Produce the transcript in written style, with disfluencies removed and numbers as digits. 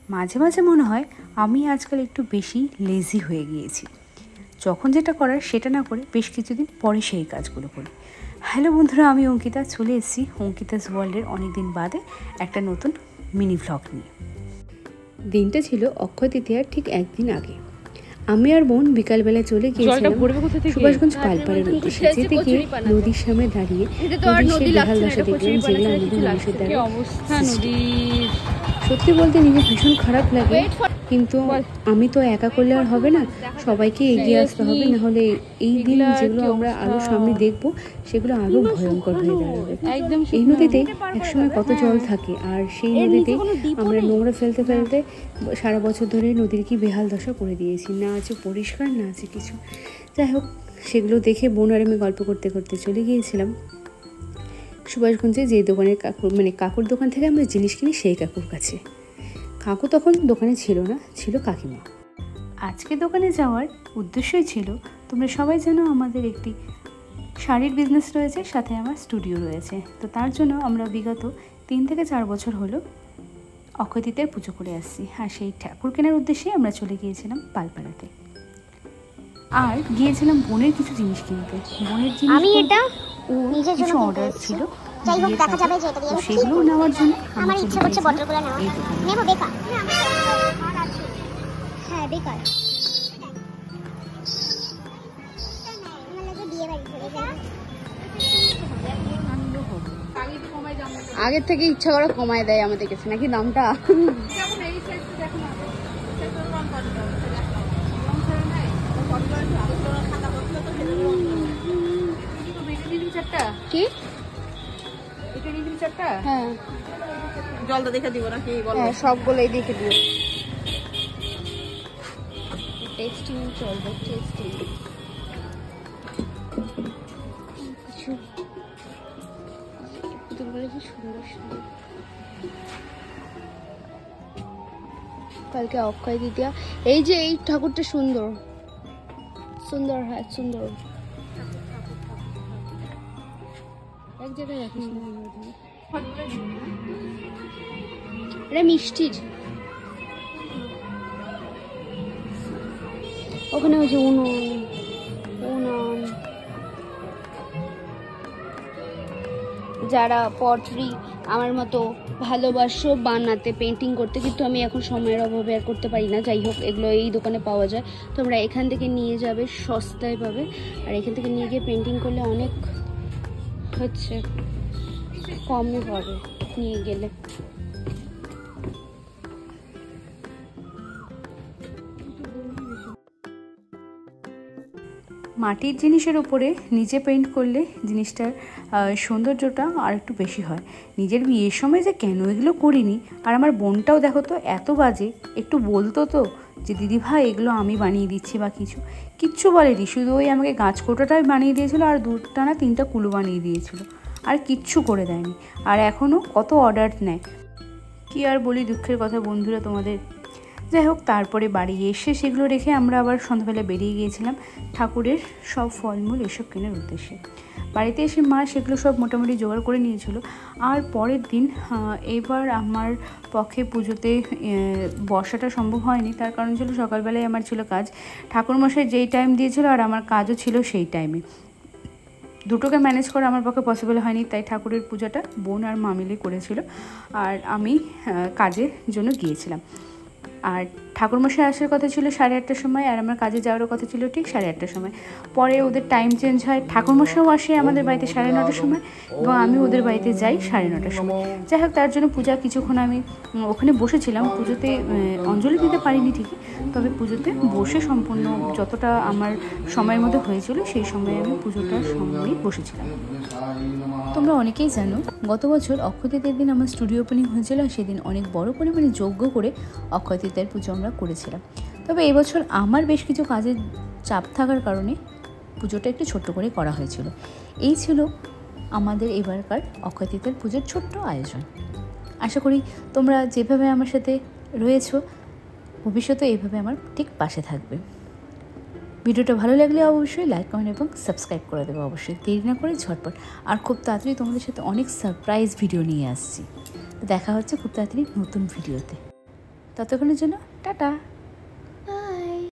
মাঝে মাঝে মনে হয় আমি আজকাল একটু বেশি লেজি হয়ে গিয়েছি। যখন যেটা করার সেটা না করে বেশ কিছুদিন পরে সেই কাজগুলো করি। হ্যালো বন্ধুরা, আমি অঙ্কিতা চলে এসেছি অঙ্কিতাস ওয়ার্ল্ডের অনেক দিন বাদে একটা নতুন মিনি ভ্লগ নিয়ে। দিনটা ছিল অক্ষয় তৃতীয়ার ঠিক একদিন আগে। আমি আর বোন বিকালবেলা চলে গিয়েছিলাম সুভাষগঞ্জ পালপাড়ের উদ্দেশ্যে। যেতে গিয়ে নদীর সামনে দাঁড়িয়ে বেহাল দশা দেখলাম, যেগুলো আমাদের মানুষের দ্বারা। সত্যি বলতে নিজে ভীষণ খারাপ লাগে, কিন্তু আমি তো একা করলে আর হবে না, সবাইকে এগিয়ে আসতে হবে, নাহলে এই দিন যেগুলো আমরা আরো সামনে দেখবো সেগুলো আরো ভয়ঙ্কর হয়ে দাঁড়াবে। এই নদীতে একসময় কত জল থাকে, আর সেই নদীতে আমরা নোংরা ফেলতে ফেলতে সারা বছর ধরে নদীর কি বেহাল দশা করে দিয়েছি। না আছে পরিষ্কার, না আছে কিছু। যাই হোক, সেগুলো দেখে বোন আর আমি গল্প করতে করতে চলে গিয়েছিলাম সুভাষগঞ্জে, যে দোকানের কাকুর দোকান থেকে আমরা জিনিস কিনি সেই কাকুর কাছে। কাকু তখন দোকানে ছিল না, ছিল কাকিমা। আজকে দোকানে যাওয়ার উদ্দেশ্যই ছিল, তোমরা সবাই জানো আমাদের একটি শাড়ির বিজনেস রয়েছে, সাথে আমার স্টুডিও রয়েছে। তো তার জন্য আমরা বিগত 3 থেকে 4 বছর হলো অক্ষয় তৃতীয়ার পুজো করে আসছি। আর সেই ঠাকুর কেনার উদ্দেশ্যে আমরা চলে গিয়েছিলাম পালপাড়াতে, আর গিয়েছিলাম বোনের কিছু জিনিস কিনতে। বোনের জিনিস কিছু অর্ডার ছিল, যাই হোক দেখা যাবে যে এটা সেগুলো নেওয়ার জন্য আমার ইচ্ছা করছে বটলগুলো নেব বেকার। হ্যাঁ বেকার, আগের থেকে ইচ্ছা করে কমায় দেয় আমাদের কাছে নাকি দামটা। কি হ্যাঁ, জলটা দেখে দিব নাকি? হ্যাঁ সবগুলোই দেখে দিও। টেস্টিং চলবে, টেস্টিং কিছু পুতুলগুলো কি সুন্দর সুন্দর। কালকে অক্ষয় তৃতীয়া, এই যে এই ঠাকুরটা সুন্দর সুন্দর, হ্যাঁ সুন্দর। এক জায়গায় রাখিস না, এটা মিষ্টির। ওখানে হচ্ছে উনুন। যারা পটরি আমার মতো ভালোবাসো বানাতে, পেন্টিং করতে, কিন্তু আমি এখন সময়ের অভাবে আর করতে পারি না। যাই হোক, এগুলো এই দোকানে পাওয়া যায়, তোমরা এখান থেকে নিয়ে যাবে, সস্তায় পাবে। আর এখান থেকে নিয়ে গিয়ে পেন্টিং করলে অনেক হচ্ছে কমে পাবে নিয়ে গেলে। মাটির জিনিসের উপরে নিজে পেইন্ট করলে জিনিসটার সৌন্দর্যটা আর একটু বেশি হয়। নিজের বিয়ের সময় যে কেন এগুলো করিনি, আর আমার বোনটাও দেখো তো এত বাজে, একটু বলতো তো যে দিদি ভাই এগুলো আমি বানিয়ে দিচ্ছি বা কিচ্ছু বলেনি, শুধু ওই আমাকে গাছ কোটাটাই বানিয়ে দিয়েছিল, আর 2টা না 3টা কুলো বানিয়ে দিয়েছিল, আর কিচ্ছু করে দেয়নি। আর এখনও কত অর্ডার নেয়, কি আর বলি, দুঃখের কথা বন্ধুরা তোমাদের। যাই হোক, তারপরে বাড়ি এসে সেগুলো রেখে আমরা আবার সন্ধ্যাবেলা বেরিয়ে গিয়েছিলাম ঠাকুরের সব ফলমূল এসব কেনার উদ্দেশ্যে। বাড়িতে এসে মা সেগুলো সব মোটামুটি জোগাড় করে নিয়েছিল। আর পরের দিন এবার আমার পক্ষে পুজোতে বসাটা সম্ভব হয়নি, তার কারণ ছিল সকালবেলায় আমার ছিল কাজ। ঠাকুরমশাই যেই টাইম দিয়েছিল আর আমার কাজও ছিল সেই টাইমে, দুটোকে ম্যানেজ করা আমার পক্ষে পসিবল হয়নি। তাই ঠাকুরের পূজাটা বোন আর মা মিলে করেছিল, আর আমি কাজের জন্য গিয়েছিলাম। আর ঠাকুরমশাই আসার কথা ছিল 8:30টার সময়, আর আমার কাজে যাওয়ার কথা ছিল ঠিক 8:30টার সময়। পরে ওদের টাইম চেঞ্জ হয়, ঠাকুরমশাইও আসে আমাদের বাড়িতে 9:30টার সময়, এবং আমি ওদের বাড়িতে যাই 9:30টার সময়। যাই হোক, তার জন্য পূজা কিছুক্ষণ আমি ওখানে বসেছিলাম। পুজোতে অঞ্জলি দিতে পারিনি ঠিকই, তবে পুজোতে বসে সম্পূর্ণ যতটা আমার সময়ের মধ্যে হয়েছিল সেই সময়ে আমি পুজোটার সঙ্গেই বসেছিলাম। তোমরা অনেকেই জানো, গত বছর অক্ষয় তৃতীয়ার দিন আমার স্টুডিও ওপেনিং হয়েছিল, সেদিন অনেক বড় পরিমাণে যজ্ঞ করে অক্ষয় তৃতীয়ার পুজো আমরা করেছিলাম। তবে এবছর আমার বেশ কিছু কাজের চাপ থাকার কারণে পুজোটা একটু ছোট্ট করে করা হয়েছিল। এই ছিল আমাদের এবারকার অক্ষয় তৃতীয়ার পুজোর ছোট্ট আয়োজন। আশা করি তোমরা যেভাবে আমার সাথে রয়েছো ভবিষ্যতে এইভাবে আমার ঠিক পাশে থাকবে। ভিডিওটা ভালো লাগলে অবশ্যই লাইক, কমেন্ট এবং সাবস্ক্রাইব করে দেবো অবশ্যই, দেরি না করে ঝটপট। আর খুব তাড়াতাড়ি তোমাদের সাথে অনেক সারপ্রাইজ ভিডিও নিয়ে আসছি। দেখা হচ্ছে খুব তাড়াতাড়ি নতুন ভিডিওতে। ততক্ষণের জন্য টাটা।